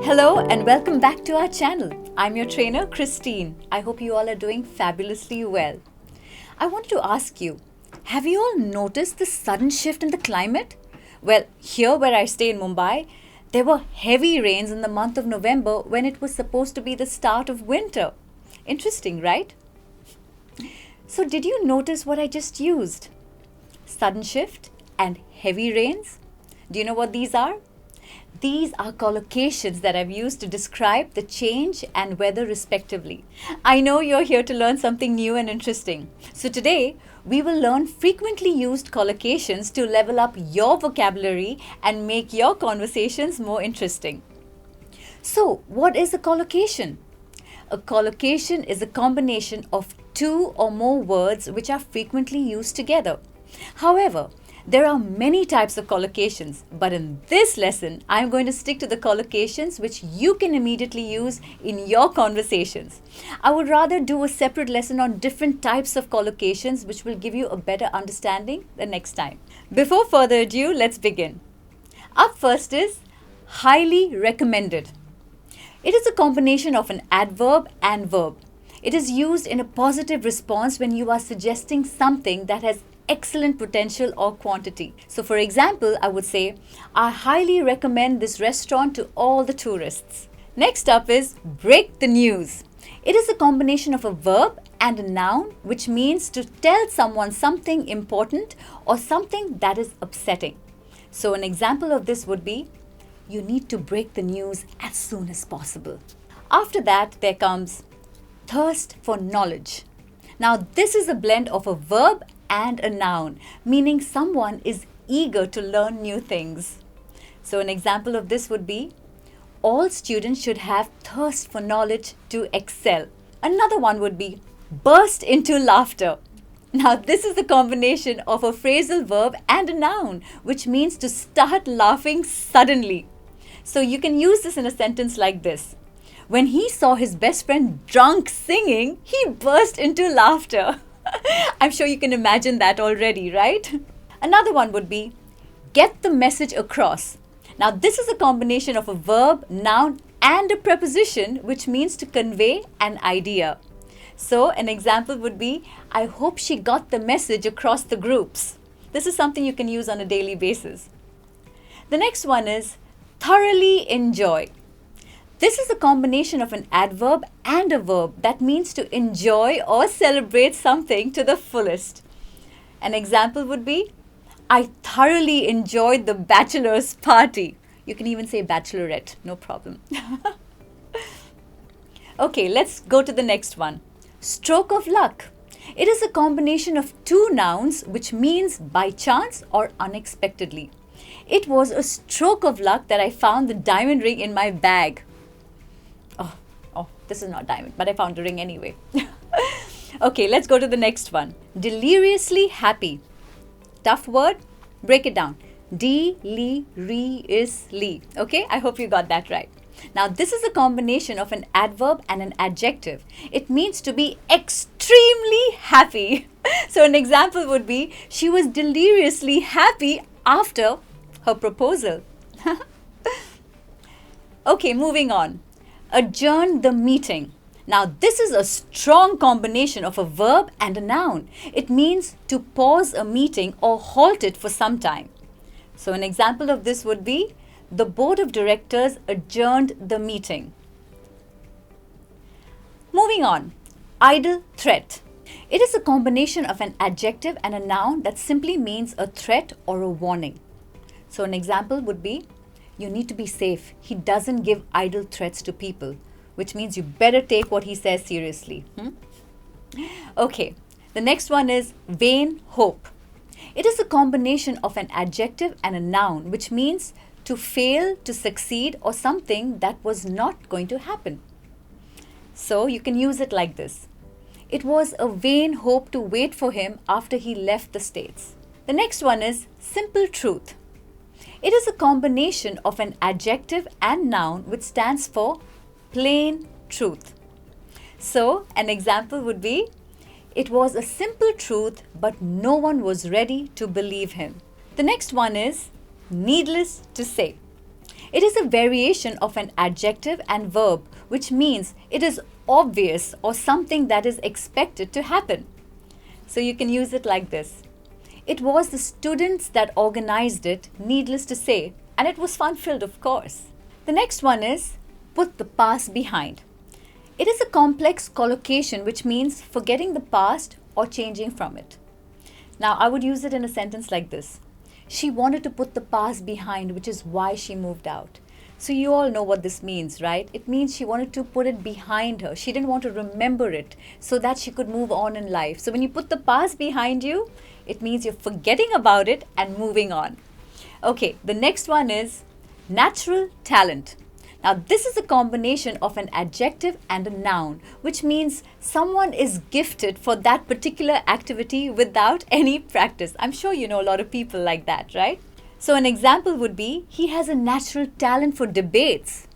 Hello and welcome back to our channel. I'm your trainer, Christine. I hope you all are doing fabulously well. I wanted to ask you, have you all noticed the sudden shift in the climate? Well, here where I stay in Mumbai, there were heavy rains in the month of November when it was supposed to be the start of winter. Interesting, right? So did you notice what I just used? Sudden shift and heavy rains? Do you know what these are? These are collocations that I've used to describe the change and weather respectively. I know you're here to learn something new and interesting. So today, we will learn frequently used collocations to level up your vocabulary and make your conversations more interesting. So, what is a collocation? A collocation is a combination of two or more words which are frequently used together. However, there are many types of collocations, but in this lesson, I'm going to stick to the collocations which you can immediately use in your conversations. I would rather do a separate lesson on different types of collocations which will give you a better understanding the next time. Before further ado, let's begin. Up first is highly recommended. It is a combination of an adverb and verb. It is used in a positive response when you are suggesting something that has excellent potential or quantity. So for example, I would say, I highly recommend this restaurant to all the tourists. Next up is break the news. It is a combination of a verb and a noun which means to tell someone something important or something that is upsetting. So an example of this would be, you need to break the news as soon as possible. After that, there comes thirst for knowledge. Now this is a blend of a verb and a noun, meaning someone is eager to learn new things. So an example of this would be, all students should have thirst for knowledge to excel. Another one would be, burst into laughter. Now this is the combination of a phrasal verb and a noun, which means to start laughing suddenly. So you can use this in a sentence like this. When he saw his best friend drunk singing, he burst into laughter. I'm sure you can imagine that already, right? Another one would be, get the message across. Now this is a combination of a verb, noun and a preposition which means to convey an idea. So an example would be, I hope she got the message across the groups. This is something you can use on a daily basis. The next one is thoroughly enjoy. This is a combination of an adverb and a verb that means to enjoy or celebrate something to the fullest. An example would be, I thoroughly enjoyed the bachelor's party. You can even say bachelorette, no problem. Okay, let's go to the next one. Stroke of luck. It is a combination of two nouns which means by chance or unexpectedly. It was a stroke of luck that I found the diamond ring in my bag. Oh, this is not diamond, but I found a ring anyway. Okay, let's go to the next one. Deliriously happy. Tough word? Break it down. Deliriously. Okay, I hope you got that right. Now, this is a combination of an adverb and an adjective. It means to be extremely happy. So an example would be, she was deliriously happy after her proposal. Okay, moving on. Adjourn the meeting. Now, this is a strong combination of a verb and a noun. It means to pause a meeting or halt it for some time. So, an example of this would be, the board of directors adjourned the meeting. Moving on. Idle threat. It is a combination of an adjective and a noun that simply means a threat or a warning. So, an example would be, you need to be safe. He doesn't give idle threats to people, which means you better take what he says seriously. Okay, the next one is vain hope. It is a combination of an adjective and a noun, which means to fail to succeed or something that was not going to happen. So you can use it like this. It was a vain hope to wait for him after he left the States. The next one is simple truth. It is a combination of an adjective and noun which stands for plain truth. So, an example would be, it was a simple truth, but no one was ready to believe him. The next one is needless to say. It is a variation of an adjective and verb, which means it is obvious or something that is expected to happen. So you can use it like this. It was the students that organized it, needless to say, and it was fun-filled, of course. The next one is put the past behind. It is a complex collocation, which means forgetting the past or changing from it. Now, I would use it in a sentence like this. She wanted to put the past behind, which is why she moved out. So you all know what this means, right? It means she wanted to put it behind her. She didn't want to remember it so that she could move on in life. So when you put the past behind you, it means you're forgetting about it and moving on. Okay, the next one is natural talent. Now, this is a combination of an adjective and a noun, which means someone is gifted for that particular activity without any practice. I'm sure you know a lot of people like that, right? So an example would be, he has a natural talent for debates.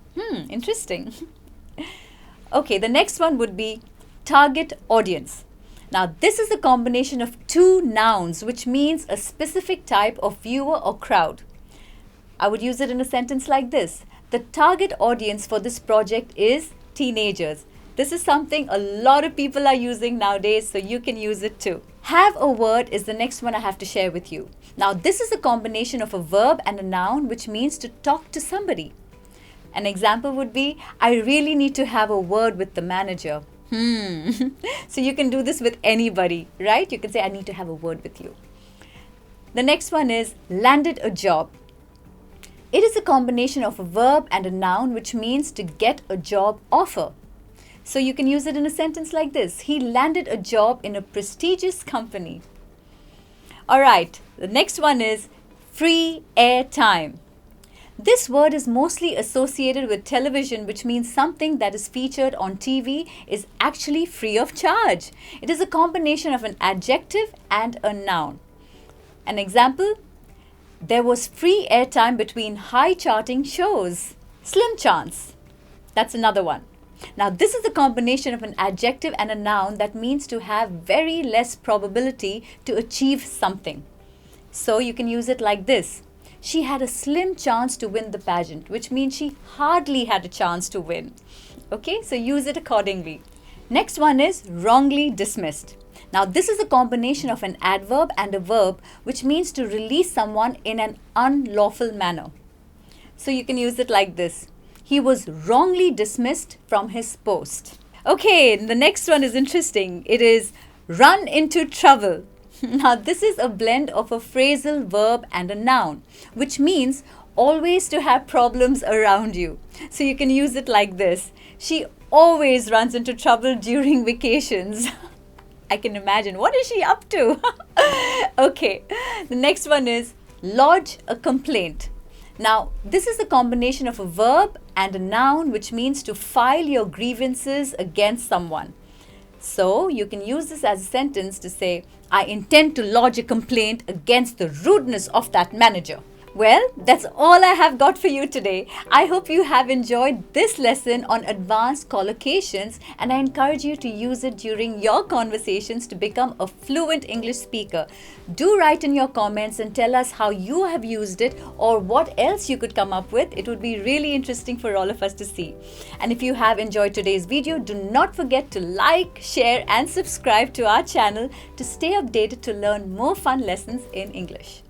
Interesting. Okay, the next one would be target audience. Now, this is a combination of two nouns, which means a specific type of viewer or crowd. I would use it in a sentence like this. The target audience for this project is teenagers. This is something a lot of people are using nowadays, so you can use it too. Have a word is the next one I have to share with you. Now, this is a combination of a verb and a noun, which means to talk to somebody. An example would be, I really need to have a word with the manager. So you can do this with anybody, right? You can say, I need to have a word with you. The next one is landed a job. It is a combination of a verb and a noun, which means to get a job offer. So you can use it in a sentence like this. He landed a job in a prestigious company. All right, the next one is free airtime. This word is mostly associated with television, which means something that is featured on TV is actually free of charge. It is a combination of an adjective and a noun. An example, there was free airtime between high charting shows. Slim chance. That's another one. Now, this is a combination of an adjective and a noun that means to have very less probability to achieve something. So you can use it like this. She had a slim chance to win the pageant, which means she hardly had a chance to win. Okay, so use it accordingly. Next one is wrongly dismissed. Now, this is a combination of an adverb and a verb, which means to release someone in an unlawful manner. So you can use it like this. He was wrongly dismissed from his post. Okay, the next one is interesting. It is run into trouble. Now, this is a blend of a phrasal verb and a noun, which means always to have problems around you. So you can use it like this. She always runs into trouble during vacations. I can imagine. What is she up to? Okay, the next one is lodge a complaint. Now, this is a combination of a verb and a noun, which means to file your grievances against someone. So you can use this as a sentence to say, I intend to lodge a complaint against the rudeness of that manager. Well, that's all I have got for you today. I hope you have enjoyed this lesson on advanced collocations, and I encourage you to use it during your conversations to become a fluent English speaker. Do write in your comments and tell us how you have used it or what else you could come up with. It would be really interesting for all of us to see. And if you have enjoyed today's video, do not forget to like, share and subscribe to our channel to stay updated to learn more fun lessons in English.